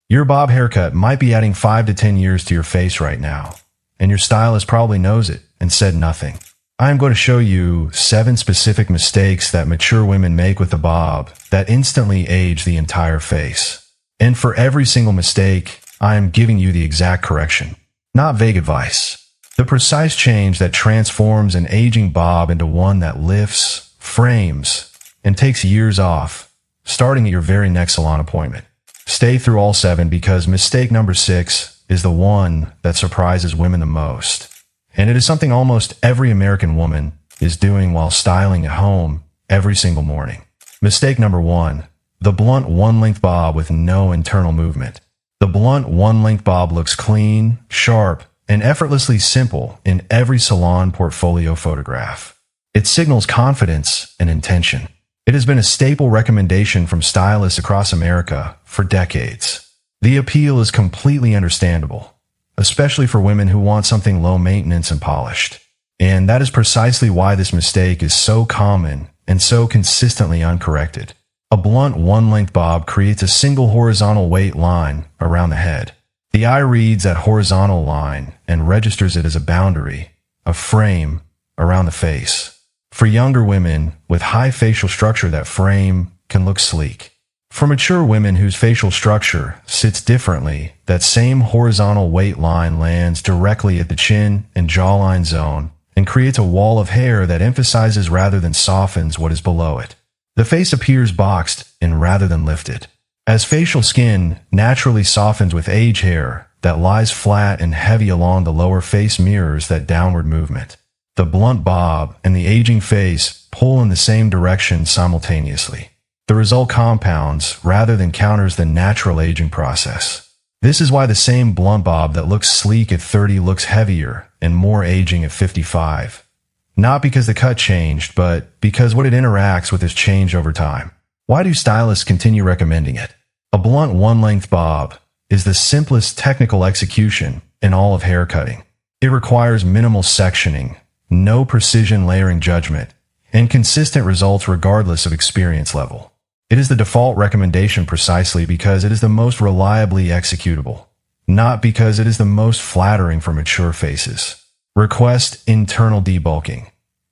Your bob haircut might be adding 5 to 10 years to your face right now, and your stylist probably knows it and said nothing. I am going to show you 7 specific mistakes that mature women make with the bob that instantly age the entire face. And for every single mistake, I am giving you the exact correction, not vague advice. The precise change that transforms an aging bob into one that lifts, frames, and takes years off, starting at your very next salon appointment. Stay through all 7 because mistake number 6 is the one that surprises women the most. And it is something almost every American woman is doing while styling at home every single morning. Mistake number 1, the blunt one-length bob with no internal movement. The blunt one-length bob looks clean, sharp, and effortlessly simple in every salon portfolio photograph. It signals confidence and intention. It has been a staple recommendation from stylists across America for decades. The appeal is completely understandable, especially for women who want something low maintenance and polished. And that is precisely why this mistake is so common and so consistently uncorrected. A blunt one-length bob creates a single horizontal weight line around the head. The eye reads that horizontal line and registers it as a boundary, a frame, around the face. For younger women with high facial structure, that frame can look sleek. For mature women whose facial structure sits differently, that same horizontal weight line lands directly at the chin and jawline zone and creates a wall of hair that emphasizes rather than softens what is below it. The face appears boxed and rather than lifted. As facial skin naturally softens with age, hair that lies flat and heavy along the lower face mirrors that downward movement. The blunt bob and the aging face pull in the same direction simultaneously. The result compounds rather than counters the natural aging process. This is why the same blunt bob that looks sleek at 30 looks heavier and more aging at 55. Not because the cut changed, but because what it interacts with has changed over time. Why do stylists continue recommending it? A blunt one-length bob is the simplest technical execution in all of haircutting. It requires minimal sectioning, no precision layering judgment, and consistent results regardless of experience level. It is the default recommendation precisely because it is the most reliably executable, not because it is the most flattering for mature faces. Request internal debulking.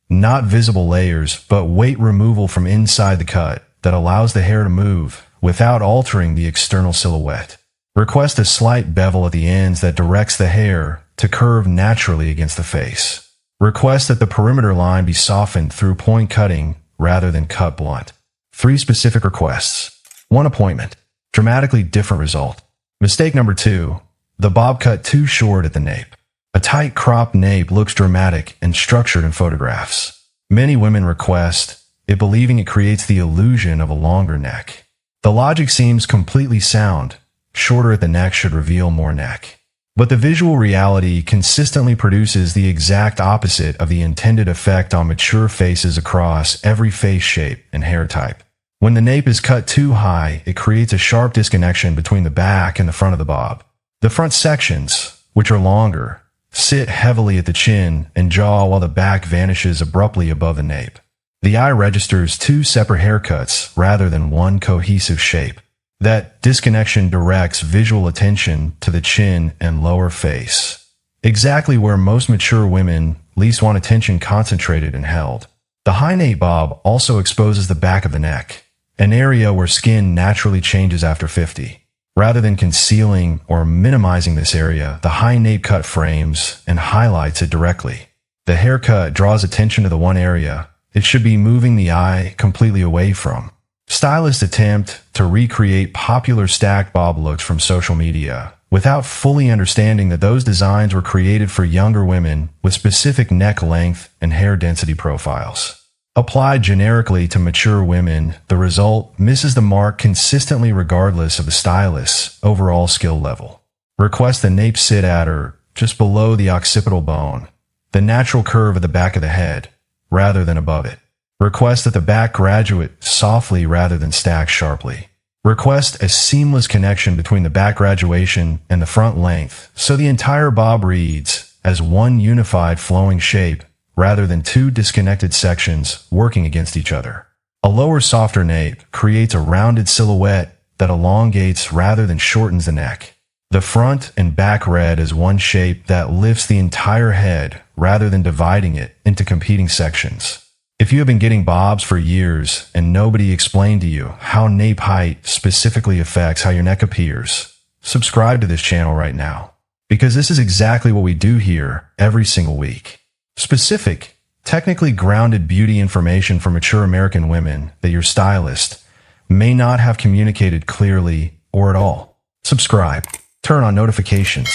Not visible layers, but weight removal from inside the cut that allows the hair to move without altering the external silhouette. Request a slight bevel at the ends that directs the hair to curve naturally against the face. Request that the perimeter line be softened through point cutting rather than cut blunt. 3 specific requests. 1 appointment. Dramatically different result. Mistake number 2, the bob cut too short at the nape. A tight cropped nape looks dramatic and structured in photographs. Many women request it, believing it creates the illusion of a longer neck. The logic seems completely sound. Shorter at the neck should reveal more neck. But the visual reality consistently produces the exact opposite of the intended effect on mature faces across every face shape and hair type. When the nape is cut too high, it creates a sharp disconnection between the back and the front of the bob. The front sections, which are longer, sit heavily at the chin and jaw while the back vanishes abruptly above the nape. The eye registers 2 separate haircuts rather than one cohesive shape. That disconnection directs visual attention to the chin and lower face, exactly where most mature women least want attention concentrated and held. The high nape bob also exposes the back of the neck, an area where skin naturally changes after 50. Rather than concealing or minimizing this area, the high nape cut frames and highlights it directly. The haircut draws attention to the one area it should be moving the eye completely away from. Stylists attempt to recreate popular stacked bob looks from social media without fully understanding that those designs were created for younger women with specific neck length and hair density profiles. Applied generically to mature women, the result misses the mark consistently regardless of the stylist's overall skill level. Request the nape sit at or just below the occipital bone, the natural curve of the back of the head, rather than above it. Request that the back graduate softly rather than stack sharply. Request a seamless connection between the back graduation and the front length so the entire bob reads as one unified flowing shape rather than 2 disconnected sections working against each other. A lower, softer nape creates a rounded silhouette that elongates rather than shortens the neck. The front and back red is one shape that lifts the entire head rather than dividing it into competing sections. If you have been getting bobs for years and nobody explained to you how nape height specifically affects how your neck appears, subscribe to this channel right now, because this is exactly what we do here every single week. Specific, technically grounded beauty information for mature American women that your stylist may not have communicated clearly or at all. Subscribe. Turn on notifications.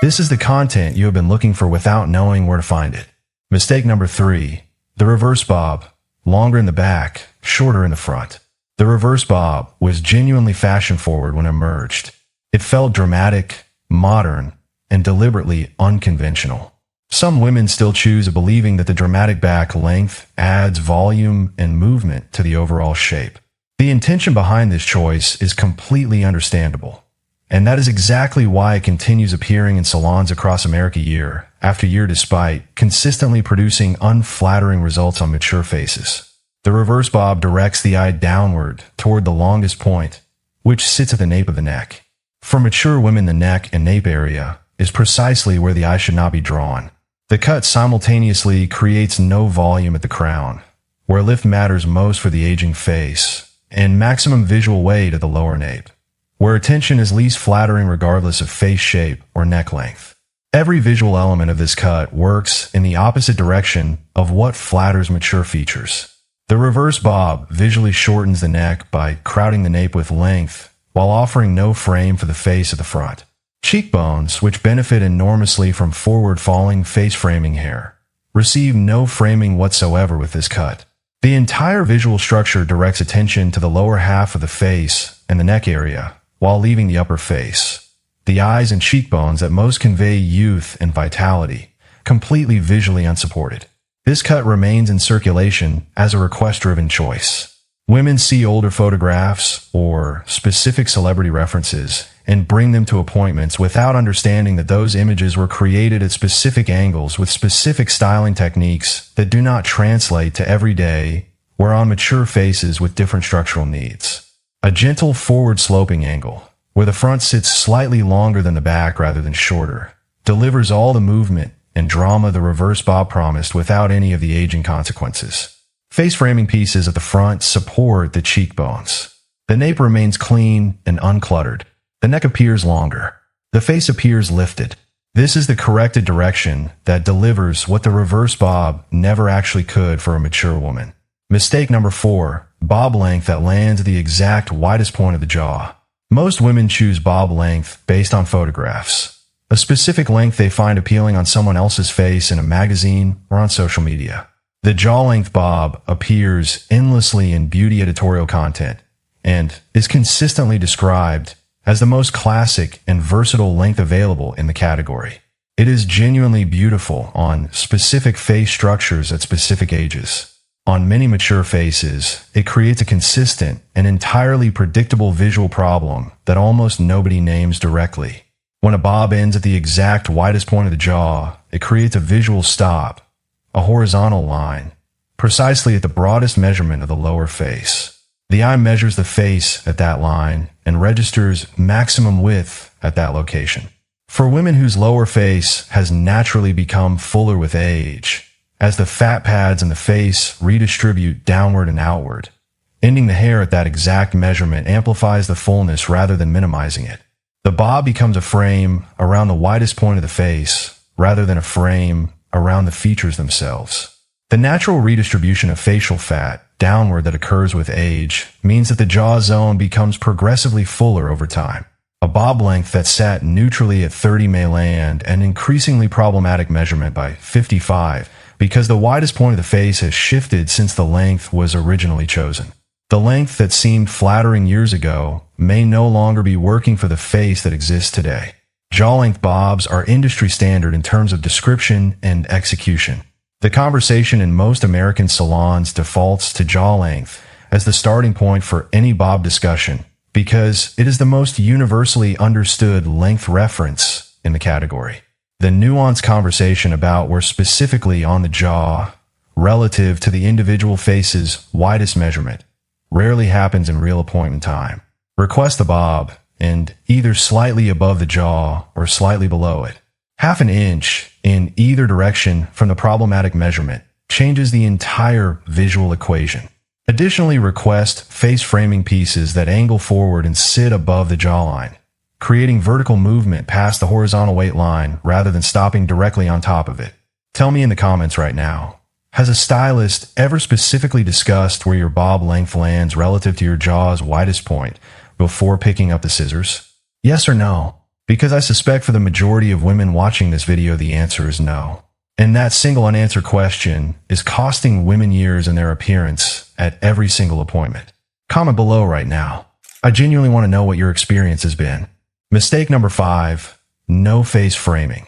This is the content you have been looking for without knowing where to find it. Mistake number 3. The reverse bob. Longer in the back, shorter in the front. The reverse bob was genuinely fashion-forward when it emerged. It felt dramatic, modern, and deliberately unconventional. Some women still choose believing that the dramatic back length adds volume and movement to the overall shape. The intention behind this choice is completely understandable. And that is exactly why it continues appearing in salons across America year after year despite consistently producing unflattering results on mature faces. The reverse bob directs the eye downward toward the longest point, which sits at the nape of the neck. For mature women, the neck and nape area is precisely where the eye should not be drawn. The cut simultaneously creates no volume at the crown, where lift matters most for the aging face, and maximum visual weight at the lower nape, where attention is least flattering regardless of face shape or neck length. Every visual element of this cut works in the opposite direction of what flatters mature features. The reverse bob visually shortens the neck by crowding the nape with length while offering no frame for the face at the front. Cheekbones, which benefit enormously from forward-falling face-framing hair, receive no framing whatsoever with this cut. The entire visual structure directs attention to the lower half of the face and the neck area, while leaving the upper face, the eyes and cheekbones that most convey youth and vitality, completely visually unsupported. This cut remains in circulation as a request-driven choice. Women see older photographs or specific celebrity references and bring them to appointments without understanding that those images were created at specific angles with specific styling techniques that do not translate to everyday or on mature faces with different structural needs. A gentle forward-sloping angle, where the front sits slightly longer than the back rather than shorter, delivers all the movement and drama the reverse bob promised without any of the aging consequences. Face-framing pieces at the front support the cheekbones. The nape remains clean and uncluttered. The neck appears longer. The face appears lifted. This is the corrected direction that delivers what the reverse bob never actually could for a mature woman. Mistake number 4. Bob length that lands at the exact widest point of the jaw. Most women choose bob length based on photographs, a specific length they find appealing on someone else's face in a magazine or on social media. The jaw length bob appears endlessly in beauty editorial content and is consistently described as the most classic and versatile length available in the category. It is genuinely beautiful on specific face structures at specific ages. On many mature faces, it creates a consistent and entirely predictable visual problem that almost nobody names directly. When a bob ends at the exact widest point of the jaw, it creates a visual stop, a horizontal line, precisely at the broadest measurement of the lower face. The eye measures the face at that line and registers maximum width at that location. For women whose lower face has naturally become fuller with age, as the fat pads in the face redistribute downward and outward, ending the hair at that exact measurement amplifies the fullness rather than minimizing it. The bob becomes a frame around the widest point of the face rather than a frame around the features themselves. The natural redistribution of facial fat downward that occurs with age means that the jaw zone becomes progressively fuller over time. A bob length that sat neutrally at 30 may land an increasingly problematic measurement by 55 because the widest point of the face has shifted since the length was originally chosen. The length that seemed flattering years ago may no longer be working for the face that exists today. Jaw length bobs are industry standard in terms of description and execution. The conversation in most American salons defaults to jaw length as the starting point for any bob discussion because it is the most universally understood length reference in the category. The nuanced conversation about where specifically on the jaw, relative to the individual face's widest measurement, rarely happens in real appointment time. Request the bob, and either slightly above the jaw or slightly below it. Half an inch in either direction from the problematic measurement changes the entire visual equation. Additionally, request face framing pieces that angle forward and sit above the jawline, creating vertical movement past the horizontal weight line rather than stopping directly on top of it. Tell me in the comments right now, has a stylist ever specifically discussed where your bob length lands relative to your jaw's widest point before picking up the scissors? Yes or no? Because I suspect for the majority of women watching this video, the answer is no. And that single unanswered question is costing women years in their appearance at every single appointment. Comment below right now. I genuinely want to know what your experience has been. Mistake number 5, no face framing,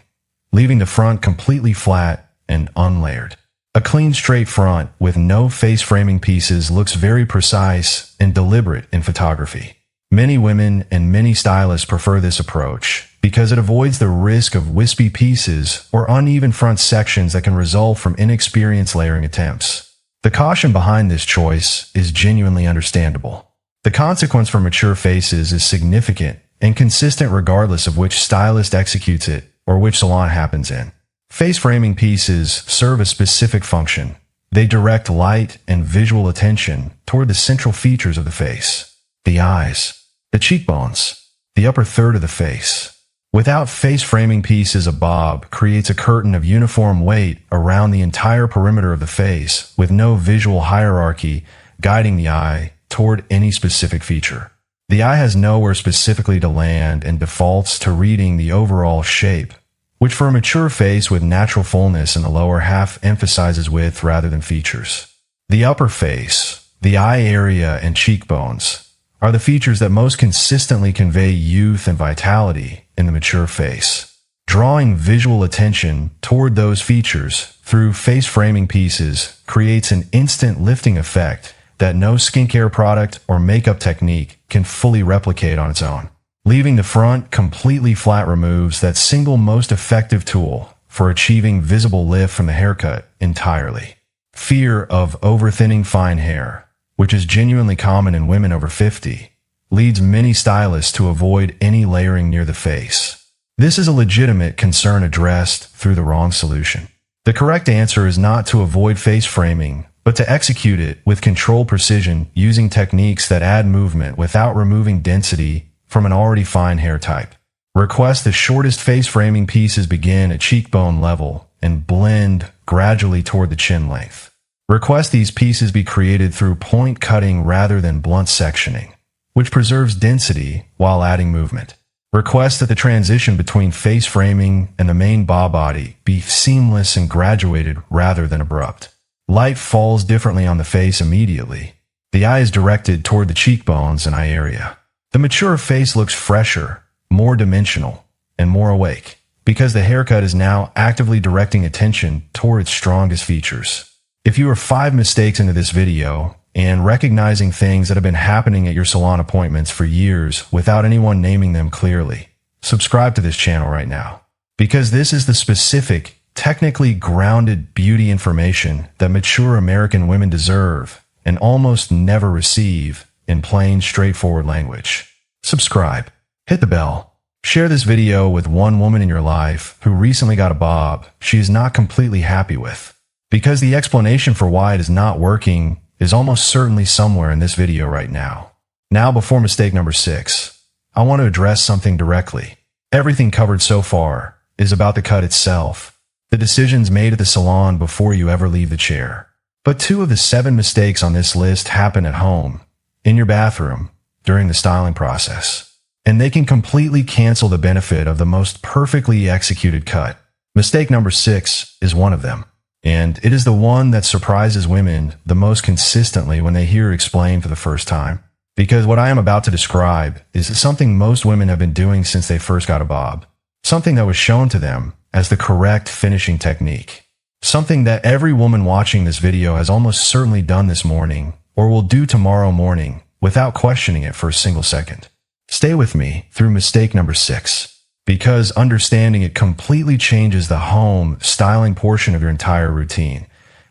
leaving the front completely flat and unlayered. A clean, straight front with no face framing pieces looks very precise and deliberate in photography. Many women and many stylists prefer this approach because it avoids the risk of wispy pieces or uneven front sections that can result from inexperienced layering attempts. The caution behind this choice is genuinely understandable. The consequence for mature faces is significant and consistent regardless of which stylist executes it or which salon happens in. Face framing pieces serve a specific function. They direct light and visual attention toward the central features of the face: the eyes, the cheekbones, the upper third of the face. Without face framing pieces, a bob creates a curtain of uniform weight around the entire perimeter of the face with no visual hierarchy guiding the eye toward any specific feature. The eye has nowhere specifically to land and defaults to reading the overall shape, which for a mature face with natural fullness in the lower half emphasizes width rather than features. The upper face, the eye area, and cheekbones are the features that most consistently convey youth and vitality in the mature face. Drawing visual attention toward those features through face framing pieces creates an instant lifting effect that no skincare product or makeup technique can fully replicate on its own. Leaving the front completely flat removes that single most effective tool for achieving visible lift from the haircut entirely. Fear of over-thinning fine hair, which is genuinely common in women over 50, leads many stylists to avoid any layering near the face. This is a legitimate concern addressed through the wrong solution. The correct answer is not to avoid face framing, but to execute it with controlled precision using techniques that add movement without removing density from an already fine hair type. Request the shortest face framing pieces begin at cheekbone level and blend gradually toward the chin length. Request these pieces be created through point cutting rather than blunt sectioning, which preserves density while adding movement. Request that the transition between face framing and the main bob body be seamless and graduated rather than abrupt. Light falls differently on the face immediately. The eye is directed toward the cheekbones and eye area. The mature face looks fresher, more dimensional, and more awake because the haircut is now actively directing attention toward its strongest features. If you are 5 mistakes into this video and recognizing things that have been happening at your salon appointments for years without anyone naming them clearly, subscribe to this channel right now, because this is the specific, technically grounded beauty information that mature American women deserve and almost never receive in plain, straightforward language. Subscribe, hit the bell, share this video with one woman in your life who recently got a bob she is not completely happy with, because the explanation for why it is not working is almost certainly somewhere in this video right now. Now, before mistake number 6, I want to address something directly. Everything covered so far is about the cut itself, the decisions made at the salon before you ever leave the chair. But 2 of the 7 mistakes on this list happen at home, in your bathroom, during the styling process, and they can completely cancel the benefit of the most perfectly executed cut. Mistake number 6 is one of them, and it is the one that surprises women the most consistently when they hear it explained for the first time. Because what I am about to describe is something most women have been doing since they first got a bob, something that was shown to them as the correct finishing technique, something that every woman watching this video has almost certainly done this morning or will do tomorrow morning without questioning it for a single second. Stay with me through mistake number 6, because understanding it completely changes the home styling portion of your entire routine,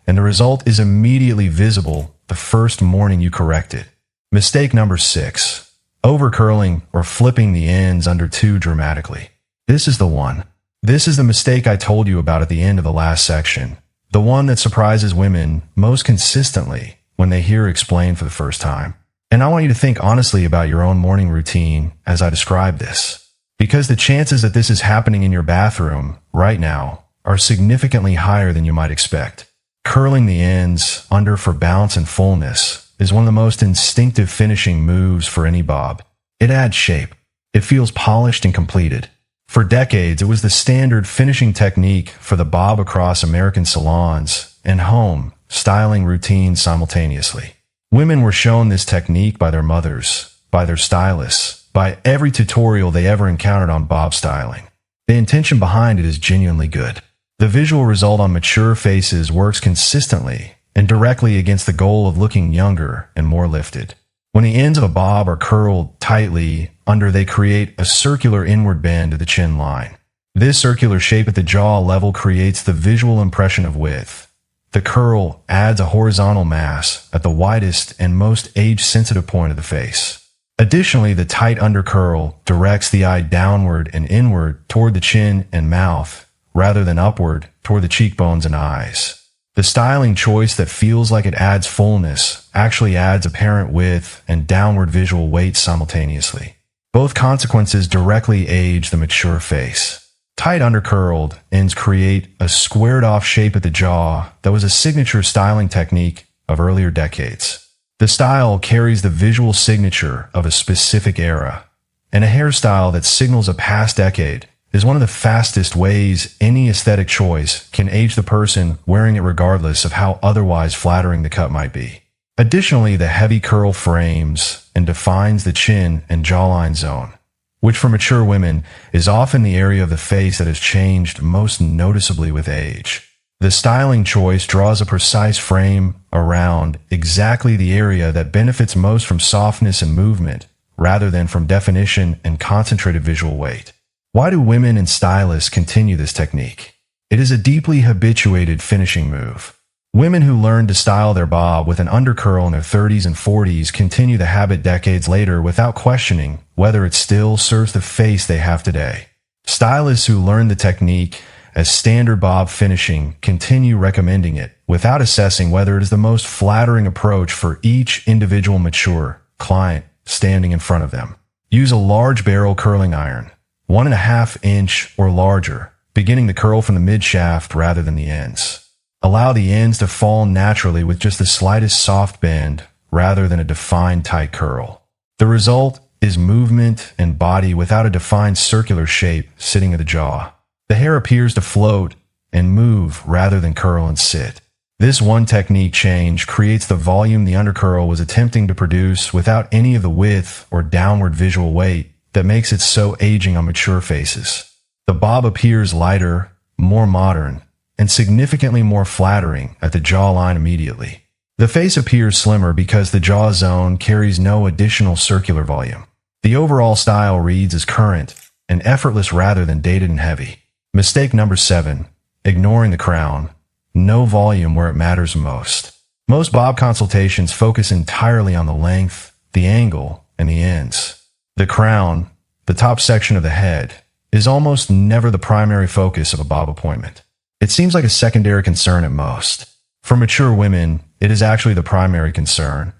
and the result is immediately visible the first morning you correct it. Mistake number 6, Over-curling or flipping the ends under too dramatically. This is the one. This is the mistake I told you about at the end of the last section. The one that surprises women most consistently when they hear explained for the first time. And I want you to think honestly about your own morning routine as I describe this. Because the chances that this is happening in your bathroom right now are significantly higher than you might expect. Curling the ends under for bounce and fullness is one of the most instinctive finishing moves for any bob. It adds shape. It feels polished and completed. For decades, it was the standard finishing technique for the bob across American salons and home styling routines simultaneously. Women were shown this technique by their mothers, by their stylists, by every tutorial they ever encountered on bob styling. The intention behind it is genuinely good. The visual result on mature faces works consistently and directly against the goal of looking younger and more lifted. When the ends of a bob are curled tightly under, they create a circular inward bend to the chin line. This circular shape at the jaw level creates the visual impression of width. The curl adds a horizontal mass at the widest and most age-sensitive point of the face. Additionally, the tight undercurl directs the eye downward and inward toward the chin and mouth, rather than upward toward the cheekbones and eyes. The styling choice that feels like it adds fullness actually adds apparent width and downward visual weight simultaneously. Both consequences directly age the mature face. Tight undercurled ends create a squared-off shape at the jaw that was a signature styling technique of earlier decades. The style carries the visual signature of a specific era, and a hairstyle that signals a past decade is one of the fastest ways any aesthetic choice can age the person wearing it regardless of how otherwise flattering the cut might be. Additionally, the heavy curl frames and defines the chin and jawline zone, which for mature women is often the area of the face that has changed most noticeably with age. The styling choice draws a precise frame around exactly the area that benefits most from softness and movement, rather than from definition and concentrated visual weight. Why do women and stylists continue this technique? It is a deeply habituated finishing move. Women who learn to style their bob with an undercurl in their 30s and 40s continue the habit decades later without questioning whether it still serves the face they have today. Stylists who learn the technique as standard bob finishing continue recommending it without assessing whether it is the most flattering approach for each individual mature client standing in front of them. Use a large barrel curling iron, 1.5 inch or larger, beginning the curl from the mid-shaft rather than the ends. Allow the ends to fall naturally with just the slightest soft bend rather than a defined tight curl. The result is movement and body without a defined circular shape sitting at the jaw. The hair appears to float and move rather than curl and sit. This one technique change creates the volume the undercurl was attempting to produce without any of the width or downward visual weight that makes it so aging on mature faces. The bob appears lighter, more modern, and significantly more flattering at the jawline immediately. The face appears slimmer because the jaw zone carries no additional circular volume. The overall style reads as current and effortless rather than dated and heavy. Mistake number 7, ignoring the crown. No volume where it matters most. Most bob consultations focus entirely on the length, the angle, and the ends. The crown, the top section of the head, is almost never the primary focus of a bob appointment. It seems like a secondary concern at most. For mature women, it is actually the primary concern,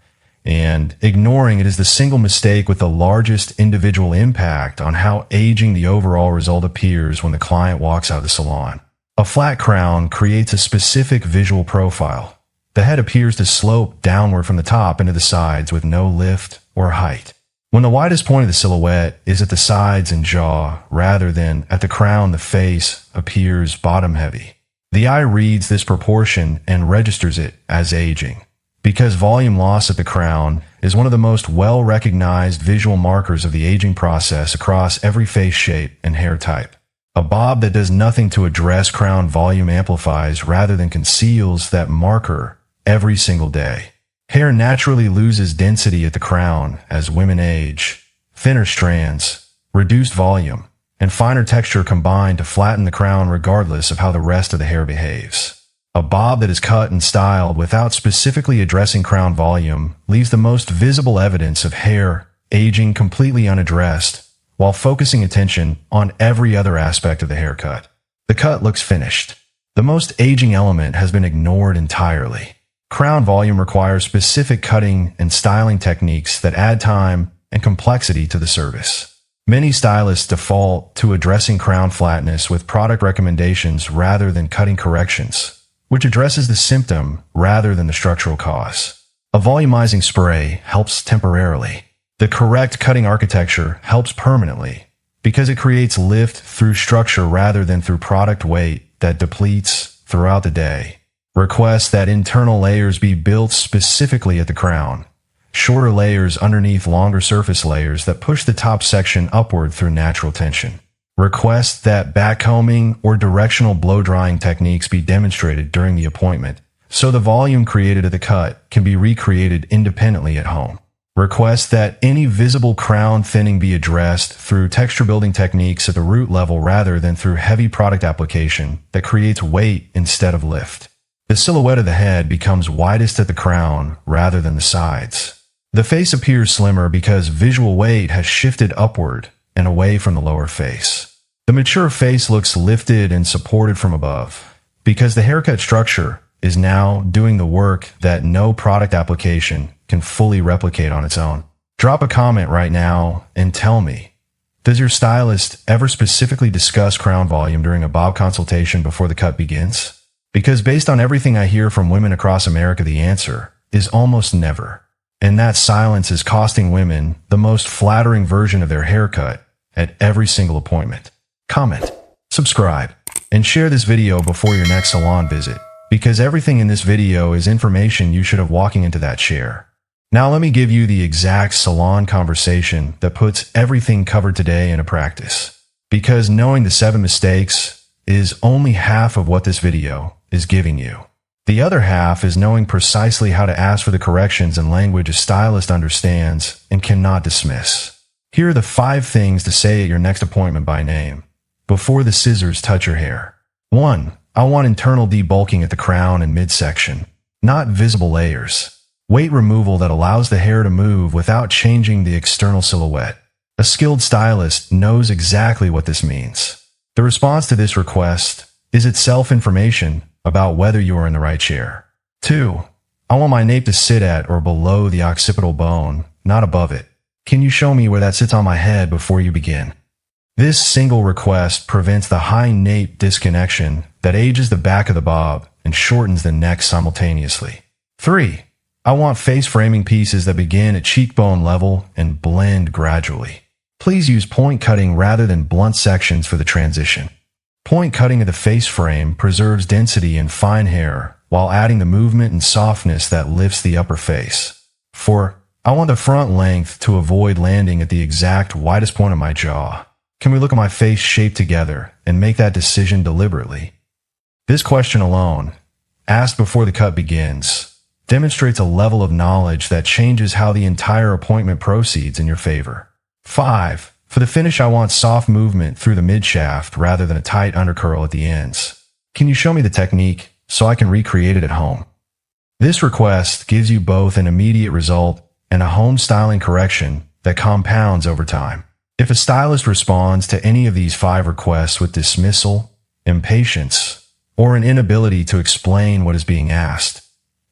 and ignoring it is the single mistake with the largest individual impact on how aging the overall result appears when the client walks out of the salon. A flat crown creates a specific visual profile. The head appears to slope downward from the top into the sides with no lift or height. When the widest point of the silhouette is at the sides and jaw rather than at the crown, the face appears bottom-heavy. The eye reads this proportion and registers it as aging, because volume loss at the crown is one of the most well-recognized visual markers of the aging process across every face shape and hair type. A bob that does nothing to address crown volume amplifies rather than conceals that marker every single day. Hair naturally loses density at the crown as women age. Thinner strands, reduced volume, and finer texture combine to flatten the crown regardless of how the rest of the hair behaves. A bob that is cut and styled without specifically addressing crown volume leaves the most visible evidence of hair aging completely unaddressed, while focusing attention on every other aspect of the haircut. The cut looks finished. The most aging element has been ignored entirely. Crown volume requires specific cutting and styling techniques that add time and complexity to the service. Many stylists default to addressing crown flatness with product recommendations rather than cutting corrections, which addresses the symptom rather than the structural cause. A volumizing spray helps temporarily. The correct cutting architecture helps permanently because it creates lift through structure rather than through product weight that depletes throughout the day. Request that internal layers be built specifically at the crown. Shorter layers underneath longer surface layers that push the top section upward through natural tension. Request that backcombing or directional blow drying techniques be demonstrated during the appointment, so the volume created at the cut can be recreated independently at home. Request that any visible crown thinning be addressed through texture building techniques at the root level rather than through heavy product application that creates weight instead of lift. The silhouette of the head becomes widest at the crown rather than the sides. The face appears slimmer because visual weight has shifted upward and away from the lower face. The mature face looks lifted and supported from above because the haircut structure is now doing the work that no product application can fully replicate on its own. Drop a comment right now and tell me, does your stylist ever specifically discuss crown volume during a bob consultation before the cut begins? Because based on everything I hear from women across America, the answer is almost never. And that silence is costing women the most flattering version of their haircut at every single appointment. Comment, subscribe, and share this video before your next salon visit, because everything in this video is information you should have walking into that chair. Now let me give you the exact salon conversation that puts everything covered today into practice. Because knowing the 7 mistakes is only half of what this video is giving you. The other half is knowing precisely how to ask for the corrections in language a stylist understands and cannot dismiss. Here are the 5 things to say at your next appointment by name, before the scissors touch your hair. 1. I want internal debulking at the crown and midsection, not visible layers. Weight removal that allows the hair to move without changing the external silhouette. A skilled stylist knows exactly what this means. The response to this request is itself information about whether you are in the right chair. 2. I want my nape to sit at or below the occipital bone, not above it. Can you show me where that sits on my head before you begin? This single request prevents the high nape disconnection that ages the back of the bob and shortens the neck simultaneously. 3. I want face framing pieces that begin at cheekbone level and blend gradually. Please use point cutting rather than blunt sections for the transition. Point cutting of the face frame preserves density and fine hair while adding the movement and softness that lifts the upper face. 4. I want the front length to avoid landing at the exact widest point of my jaw. Can we look at my face shaped together and make that decision deliberately? This question alone, asked before the cut begins, demonstrates a level of knowledge that changes how the entire appointment proceeds in your favor. 5. For the finish, I want soft movement through the mid-shaft rather than a tight undercurl at the ends. Can you show me the technique so I can recreate it at home? This request gives you both an immediate result and a home styling correction that compounds over time. If a stylist responds to any of these 5 requests with dismissal, impatience, or an inability to explain what is being asked,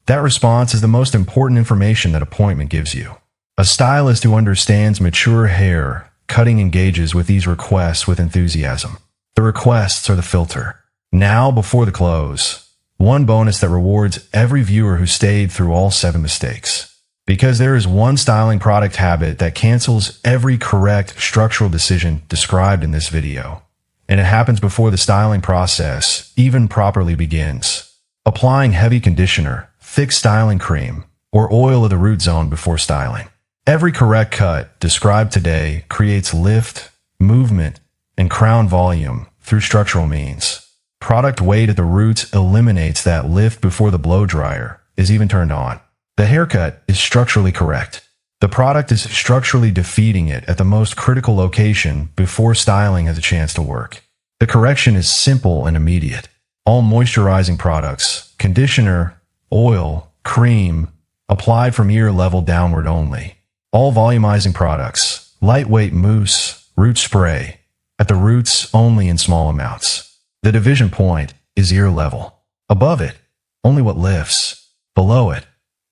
that response is the most important information that appointment gives you. A stylist who understands mature hair cutting engages with these requests with enthusiasm. The requests are the filter. Now, before the close, one bonus that rewards every viewer who stayed through all 7 mistakes. Because there is one styling product habit that cancels every correct structural decision described in this video. And it happens before the styling process even properly begins. Applying heavy conditioner, thick styling cream, or oil of the root zone before styling. Every correct cut described today creates lift, movement, and crown volume through structural means. Product weight at the roots eliminates that lift before the blow dryer is even turned on. The haircut is structurally correct. The product is structurally defeating it at the most critical location before styling has a chance to work. The correction is simple and immediate. All moisturizing products, conditioner, oil, cream, applied from ear level downward only. All volumizing products, lightweight mousse, root spray, at the roots only in small amounts. The division point is ear level. Above it, only what lifts. Below it,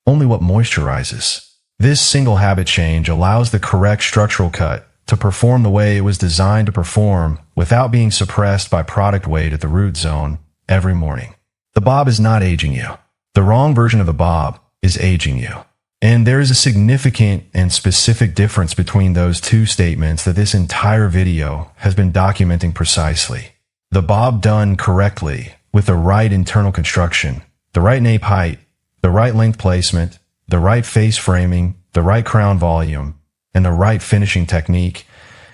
only what moisturizes. This single habit change allows the correct structural cut to perform the way it was designed to perform without being suppressed by product weight at the root zone every morning. The bob is not aging you. The wrong version of the bob is aging you. And there is a significant and specific difference between those two statements that this entire video has been documenting precisely. The bob done correctly, with the right internal construction, the right nape height, the right length placement, the right face framing, the right crown volume, and the right finishing technique,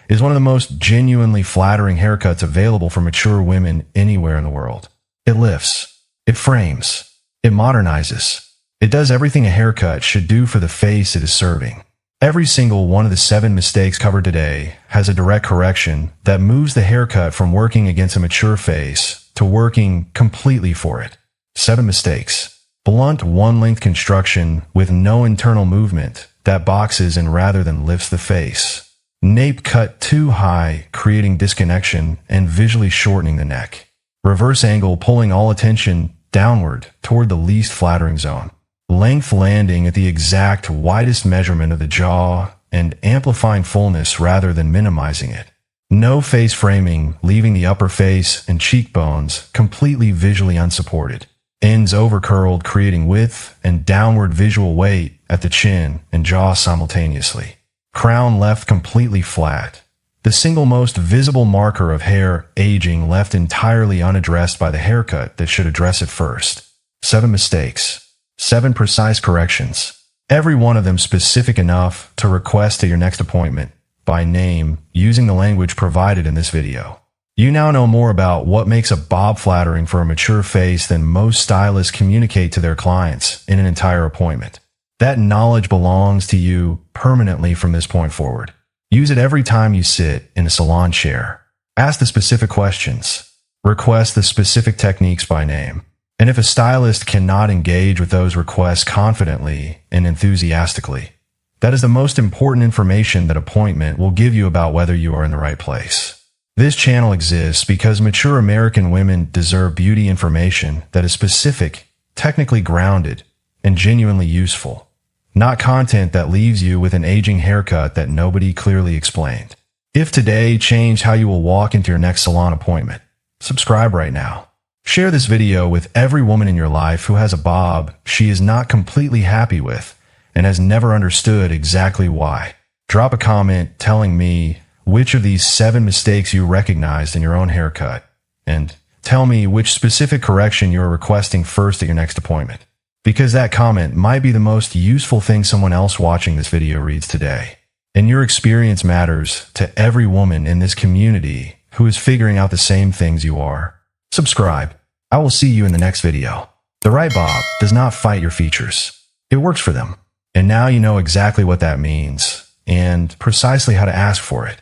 is one of the most genuinely flattering haircuts available for mature women anywhere in the world. It lifts, it frames, it modernizes. It does everything a haircut should do for the face it is serving. Every single one of the 7 mistakes covered today has a direct correction that moves the haircut from working against a mature face to working completely for it. 7 mistakes. Blunt one-length construction with no internal movement that boxes and rather than lifts the face. Nape cut too high, creating disconnection and visually shortening the neck. Reverse angle pulling all attention downward toward the least flattering zone. Length landing at the exact widest measurement of the jaw and amplifying fullness rather than minimizing it. No face framing, leaving the upper face and cheekbones completely visually unsupported. Ends overcurled, creating width and downward visual weight at the chin and jaw simultaneously. Crown left completely flat. The single most visible marker of hair aging left entirely unaddressed by the haircut that should address it first. 7 mistakes. 7 precise corrections. Every one of them specific enough to request at your next appointment, by name, using the language provided in this video. You now know more about what makes a bob flattering for a mature face than most stylists communicate to their clients in an entire appointment. That knowledge belongs to you permanently from this point forward. Use it every time you sit in a salon chair. Ask the specific questions. Request the specific techniques by name. And if a stylist cannot engage with those requests confidently and enthusiastically, that is the most important information that appointment will give you about whether you are in the right place. This channel exists because mature American women deserve beauty information that is specific, technically grounded, and genuinely useful, not content that leaves you with an aging haircut that nobody clearly explained. If today changed how you will walk into your next salon appointment, subscribe right now. Share this video with every woman in your life who has a bob she is not completely happy with and has never understood exactly why. Drop a comment telling me which of these 7 mistakes you recognized in your own haircut, and tell me which specific correction you are requesting first at your next appointment, because that comment might be the most useful thing someone else watching this video reads today. And your experience matters to every woman in this community who is figuring out the same things you are. Subscribe. I will see you in the next video. The right bob does not fight your features. It works for them. And now you know exactly what that means and precisely how to ask for it.